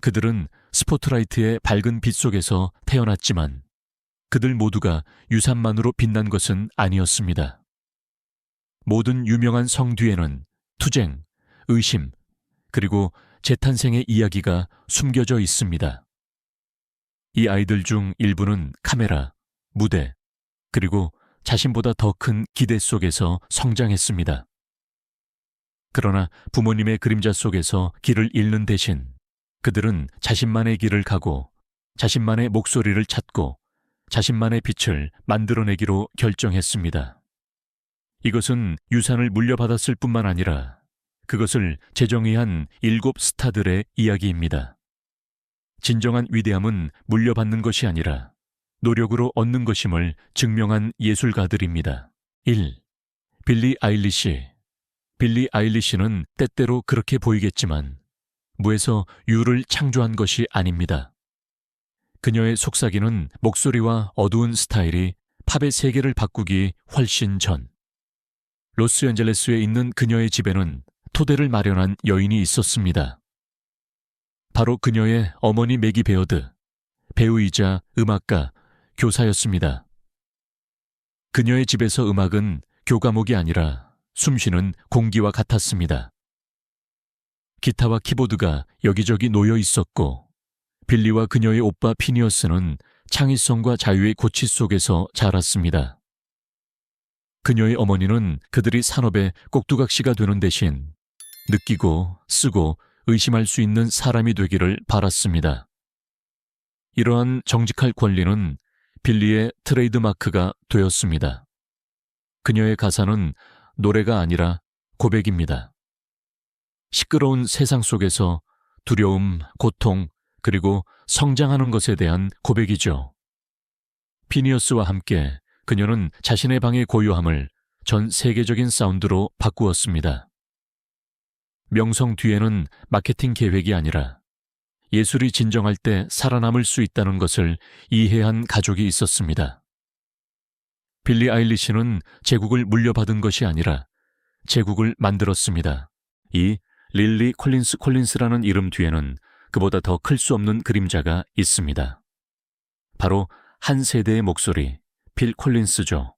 그들은 스포트라이트의 밝은 빛 속에서 태어났지만 그들 모두가 유산만으로 빛난 것은 아니었습니다. 모든 유명한 성 뒤에는 투쟁, 의심, 그리고 재탄생의 이야기가 숨겨져 있습니다. 이 아이들 중 일부는 카메라, 무대, 그리고 자신보다 더 큰 기대 속에서 성장했습니다. 그러나 부모님의 그림자 속에서 길을 잃는 대신 그들은 자신만의 길을 가고 자신만의 목소리를 찾고 자신만의 빛을 만들어내기로 결정했습니다. 이것은 유산을 물려받았을 뿐만 아니라 그것을 재정의한 7 스타들의 이야기입니다. 진정한 위대함은 물려받는 것이 아니라 노력으로 얻는 것임을 증명한 예술가들입니다. 1. 빌리 아일리시. 빌리 아일리시는 때때로 그렇게 보이겠지만 무에서 유를 창조한 것이 아닙니다. 그녀의 속삭이는 목소리와 어두운 스타일이 팝의 세계를 바꾸기 훨씬 전. 로스앤젤레스에 있는 그녀의 집에는 토대를 마련한 여인이 있었습니다. 바로 그녀의 어머니 매기 베어드, 배우이자 음악가, 교사였습니다. 그녀의 집에서 음악은 교과목이 아니라 숨쉬는 공기와 같았습니다. 기타와 키보드가 여기저기 놓여 있었고 빌리와 그녀의 오빠 피니어스는 창의성과 자유의 고치 속에서 자랐습니다. 그녀의 어머니는 그들이 산업의 꼭두각시가 되는 대신 느끼고 쓰고 의심할 수 있는 사람이 되기를 바랐습니다. 이러한 정직할 권리는 빌리의 트레이드마크가 되었습니다. 그녀의 가사는 노래가 아니라 고백입니다. 시끄러운 세상 속에서 두려움, 고통, 그리고 성장하는 것에 대한 고백이죠. 피니어스와 함께 그녀는 자신의 방의 고요함을 전 세계적인 사운드로 바꾸었습니다. 명성 뒤에는 마케팅 계획이 아니라 예술이 진정할 때 살아남을 수 있다는 것을 이해한 가족이 있었습니다. 빌리 아일리시는 제국을 물려받은 것이 아니라 제국을 만들었습니다. 이 릴리 콜린스라는 이름 뒤에는 그보다 더 클 수 없는 그림자가 있습니다. 바로 한 세대의 목소리, 필 콜린스죠.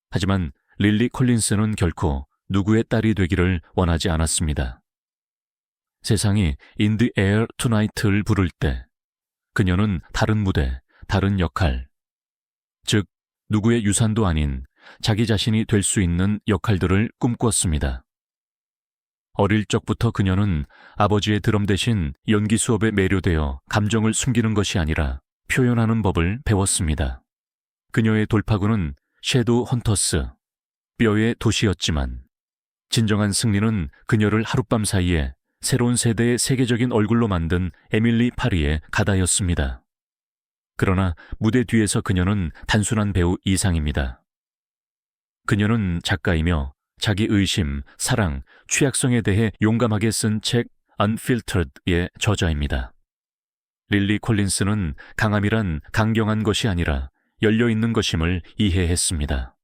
하지만 릴리 콜린스는 결코 누구의 딸이 되기를 원하지 않았습니다. 세상이 In the Air Tonight를 부를 때 그녀는 다른 무대, 다른 역할, 즉 누구의 유산도 아닌 자기 자신이 될 수 있는 역할들을 꿈꿨습니다. 어릴 적부터 그녀는 아버지의 드럼 대신 연기 수업에 매료되어 감정을 숨기는 것이 아니라 표현하는 법을 배웠습니다. 그녀의 돌파구는 섀도우 헌터스, 뼈의 도시였지만 진정한 승리는 그녀를 하룻밤 사이에 새로운 세대의 세계적인 얼굴로 만든 에밀리 파리의 가다였습니다. 그러나 무대 뒤에서 그녀는 단순한 배우 이상입니다. 그녀는 작가이며 자기 의심, 사랑, 취약성에 대해 용감하게 쓴 책 Unfiltered의 저자입니다. 릴리 콜린스는 강함이란 강경한 것이 아니라 열려있는 것임을 이해했습니다.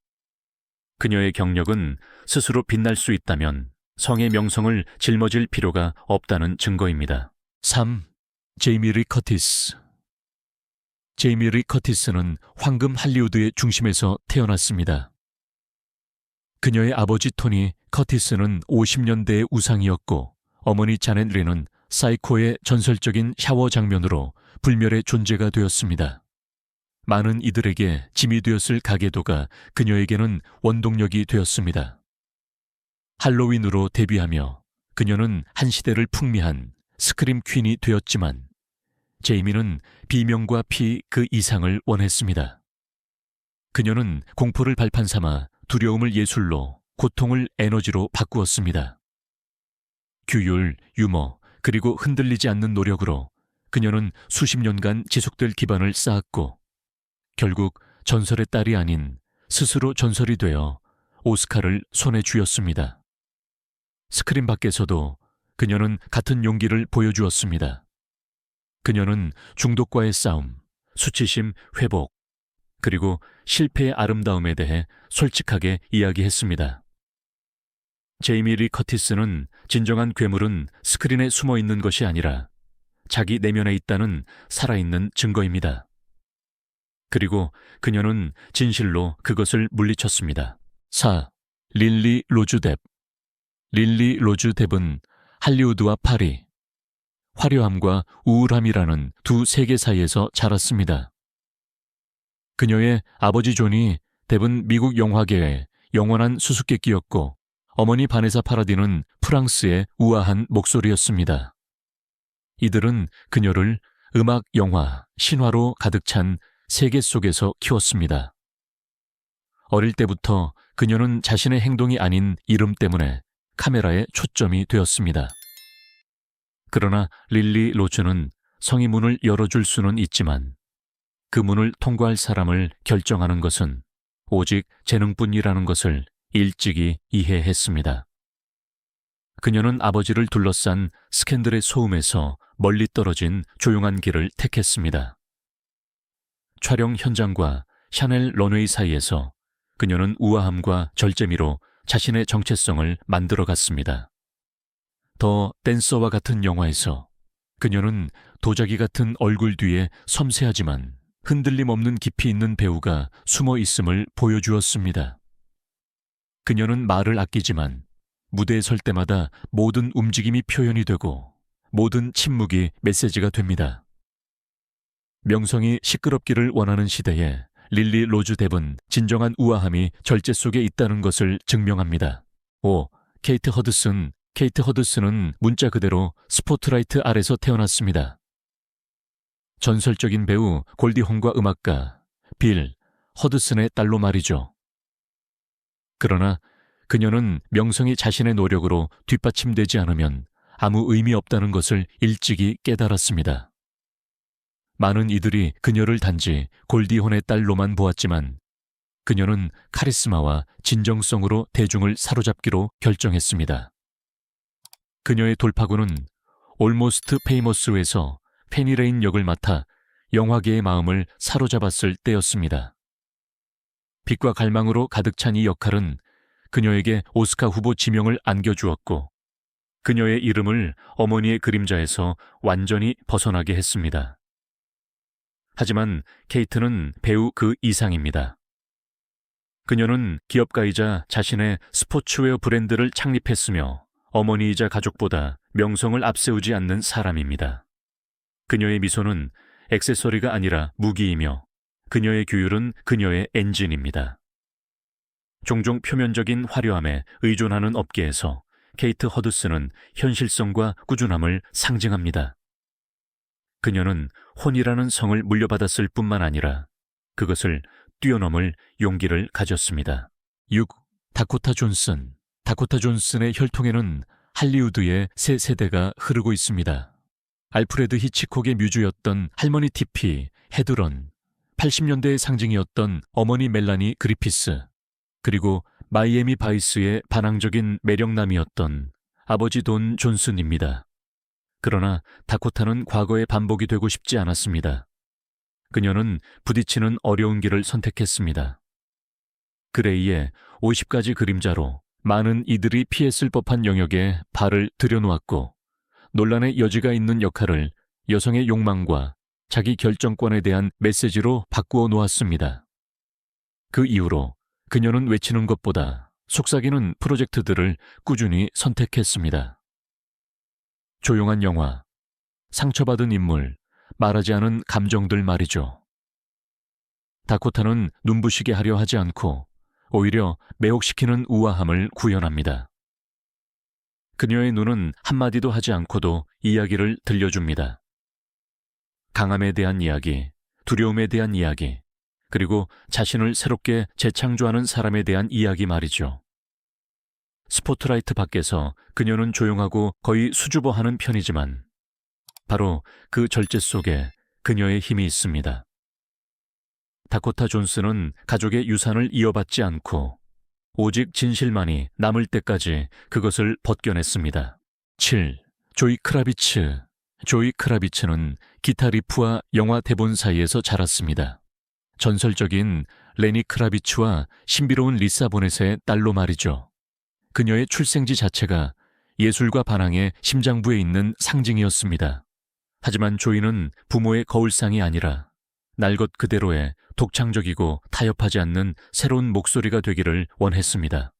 그녀의 경력은 스스로 빛날 수 있다면 성의 명성을 짊어질 필요가 없다는 증거입니다. 3. 제이미 리 커티스. 제이미 리 커티스는 황금 할리우드의 중심에서 태어났습니다. 그녀의 아버지 토니 커티스는 50년대의 우상이었고 어머니 자넷 리는 사이코의 전설적인 샤워 장면으로 불멸의 존재가 되었습니다. 많은 이들에게 짐이 되었을 가계도가 그녀에게는 원동력이 되었습니다. 할로윈으로 데뷔하며 그녀는 한 시대를 풍미한 스크림 퀸이 되었지만 제이미는 비명과 피 그 이상을 원했습니다. 그녀는 공포를 발판 삼아 두려움을 예술로, 고통을 에너지로 바꾸었습니다. 규율, 유머, 그리고 흔들리지 않는 노력으로 그녀는 수십 년간 지속될 기반을 쌓았고 결국 전설의 딸이 아닌 스스로 전설이 되어 오스카를 손에 쥐었습니다. 스크린 밖에서도 그녀는 같은 용기를 보여주었습니다. 그녀는 중독과의 싸움, 수치심 회복, 그리고 실패의 아름다움에 대해 솔직하게 이야기했습니다. 제이미 리 커티스는 진정한 괴물은 스크린에 숨어 있는 것이 아니라 자기 내면에 있다는 살아있는 증거입니다. 그리고 그녀는 진실로 그것을 물리쳤습니다. 4. 릴리 로즈 뎁. 릴리 로즈 뎁은 할리우드와 파리, 화려함과 우울함이라는 두 세계 사이에서 자랐습니다. 그녀의 아버지 존이 뎁은 미국 영화계의 영원한 수수께끼였고, 어머니 바네사 파라디는 프랑스의 우아한 목소리였습니다. 이들은 그녀를 음악, 영화, 신화로 가득 찬 세계 속에서 키웠습니다. 어릴 때부터 그녀는 자신의 행동이 아닌 이름 때문에 카메라의 초점이 되었습니다. 그러나 릴리 로즈는 성이 문을 열어줄 수는 있지만 그 문을 통과할 사람을 결정하는 것은 오직 재능뿐이라는 것을 일찍이 이해했습니다. 그녀는 아버지를 둘러싼 스캔들의 소음에서 멀리 떨어진 조용한 길을 택했습니다. 촬영 현장과 샤넬 런웨이 사이에서 그녀는 우아함과 절제미로 자신의 정체성을 만들어갔습니다. 더 댄서와 같은 영화에서 그녀는 도자기 같은 얼굴 뒤에 섬세하지만 흔들림 없는 깊이 있는 배우가 숨어 있음을 보여주었습니다. 그녀는 말을 아끼지만 무대에 설 때마다 모든 움직임이 표현이 되고 모든 침묵이 메시지가 됩니다. 명성이 시끄럽기를 원하는 시대에 릴리 로즈 뎁은 진정한 우아함이 절제 속에 있다는 것을 증명합니다. 5. 케이트 허드슨. 케이트 허드슨은 문자 그대로 스포트라이트 아래서 태어났습니다. 전설적인 배우 골디 혼과 음악가 빌 허드슨의 딸로 말이죠. 그러나 그녀는 명성이 자신의 노력으로 뒷받침되지 않으면 아무 의미 없다는 것을 일찍이 깨달았습니다. 많은 이들이 그녀를 단지 골디 혼의 딸로만 보았지만 그녀는 카리스마와 진정성으로 대중을 사로잡기로 결정했습니다. 그녀의 돌파구는 올모스트 페이머스에서 페니 레인 역을 맡아 영화계의 마음을 사로잡았을 때였습니다. 빛과 갈망으로 가득 찬 이 역할은 그녀에게 오스카 후보 지명을 안겨주었고 그녀의 이름을 어머니의 그림자에서 완전히 벗어나게 했습니다. 하지만 케이트는 배우 그 이상입니다. 그녀는 기업가이자 자신의 스포츠웨어 브랜드를 창립했으며 어머니이자 가족보다 명성을 앞세우지 않는 사람입니다. 그녀의 미소는 액세서리가 아니라 무기이며 그녀의 규율은 그녀의 엔진입니다. 종종 표면적인 화려함에 의존하는 업계에서 케이트 허드슨은 현실성과 꾸준함을 상징합니다. 그녀는 혼이라는 성을 물려받았을 뿐만 아니라 그것을 뛰어넘을 용기를 가졌습니다. 6. 다코타 존슨. 다코타 존슨의 혈통에는 할리우드의 새 세대가 흐르고 있습니다. 알프레드 히치콕의 뮤즈였던 할머니 티피, 헤드런, 80년대의 상징이었던 어머니 멜라니 그리피스, 그리고 마이애미 바이스의 반항적인 매력남이었던 아버지 돈 존슨입니다. 그러나 다코타는 과거의 반복이 되고 싶지 않았습니다. 그녀는 부딪히는 어려운 길을 선택했습니다. 그레이의 50가지 그림자로 많은 이들이 피했을 법한 영역에 발을 들여놓았고 논란의 여지가 있는 역할을 여성의 욕망과 자기 결정권에 대한 메시지로 바꾸어 놓았습니다. 그 이후로 그녀는 외치는 것보다 속삭이는 프로젝트들을 꾸준히 선택했습니다. 조용한 영화, 상처받은 인물, 말하지 않은 감정들 말이죠. 다코타는 눈부시게 하려 하지 않고 오히려 매혹시키는 우아함을 구현합니다. 그녀의 눈은 한마디도 하지 않고도 이야기를 들려줍니다. 강함에 대한 이야기, 두려움에 대한 이야기, 그리고 자신을 새롭게 재창조하는 사람에 대한 이야기 말이죠. 스포트라이트 밖에서 그녀는 조용하고 거의 수줍어하는 편이지만 바로 그 절제 속에 그녀의 힘이 있습니다. 다코타 존슨은 가족의 유산을 이어받지 않고 오직 진실만이 남을 때까지 그것을 벗겨냈습니다. 7. 조이 크라비츠. 조이 크라비츠는 기타 리프와 영화 대본 사이에서 자랐습니다. 전설적인 레니 크라비츠와 신비로운 리사 보넷의 딸로 말이죠. 그녀의 출생지 자체가 예술과 반항의 심장부에 있는 상징이었습니다. 하지만 조이는 부모의 거울상이 아니라 날 것 그대로의 독창적이고 타협하지 않는 새로운 목소리가 되기를 원했습니다.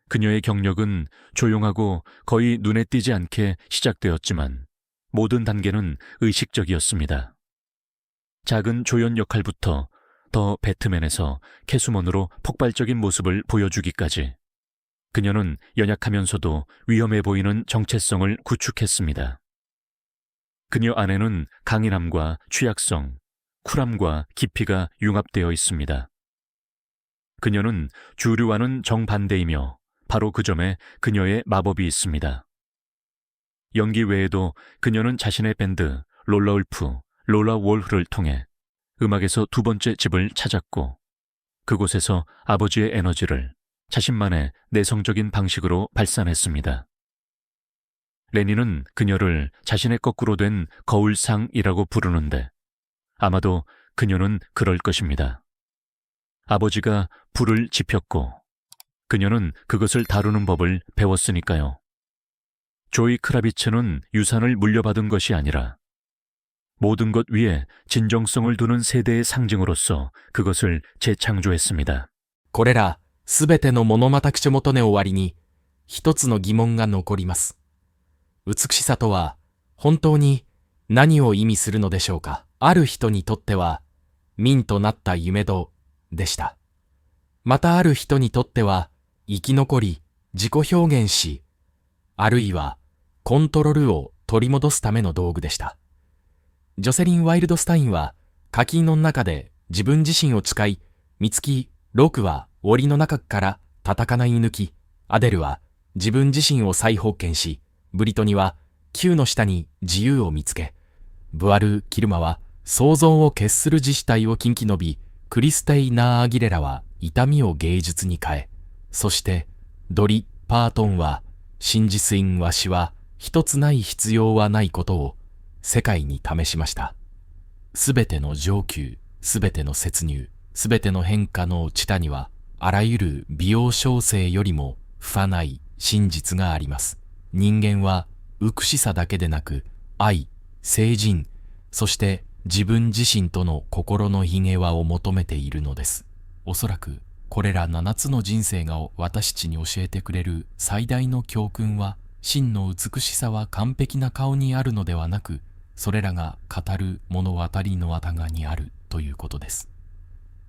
그녀의 경력은 조용하고 거의 눈에 띄지 않게 시작되었지만 모든 단계는 의식적이었습니다. 작은 조연 역할부터 더 배트맨에서 캐수먼으로 폭발적인 모습을 보여주기까지 그녀는 연약하면서도 위험해 보이는 정체성을 구축했습니다. 그녀 안에는 강인함과 취약성, 쿨함과 깊이가 융합되어 있습니다. 그녀는 주류와는 정반대이며 바로 그 점에 그녀의 마법이 있습니다. 연기 외에도 그녀는 자신의 밴드 롤러울프, 롤라월프를 통해 음악에서 두 번째 집을 찾았고 그곳에서 아버지의 에너지를 자신만의 내성적인 방식으로 발산했습니다. 레니는 그녀를 자신의 거꾸로 된 거울상이라고 부르는데 아마도 그녀는 그럴 것입니다. 아버지가 불을 지폈고 그녀는 그것을 다루는 법을 배웠으니까요. 조이 크라비츠는 유산을 물려받은 것이 아니라 모든 것 위에 진정성을 두는 세대의 상징으로서 그것을 재창조했습니다. これらすべての物また口元ね終わりに一つの疑問が残ります。美しさとは本当に何を意味するのでしょうか。ある人にとっては民となった夢戸でした。またある人にとっては生き残り自己表現し、あるいはコントロールを取り戻すための道具でした。ジョセリン・ワイルドスタインは課金の中で自分自身を使い、ミツキ・ロークは檻の中から叩かない抜き、アデルは自分自身を再発見し、ブリトニは球の下に自由を見つけ、ブアル・キルマは想像を決する自主体を禁忌伸び、クリステイナー・アギレラは痛みを芸術に変え、そしてドリ・パートンは真実因わしは一つない必要はないことを世界に試しました。すべての上級、すべての接入、すべての変化の地下には、あらゆる美容小生よりも不破ない真実があります。人間は美しさだけでなく、愛、聖人、そして自分自身との心の平和を求めているのです。おそらく、これら7つの人生が私たちに教えてくれる最大の教訓は、真の美しさは完璧な顔にあるのではなく、それらが語る物語の頭にあるということです。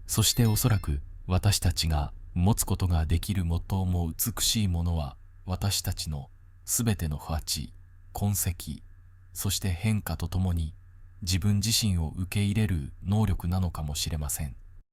そしておそらく私たちが持つことができる最も美しいものは私たちのすべての不八、痕跡、そして変化とともに自分自身を受け入れる能力なのかもしれません。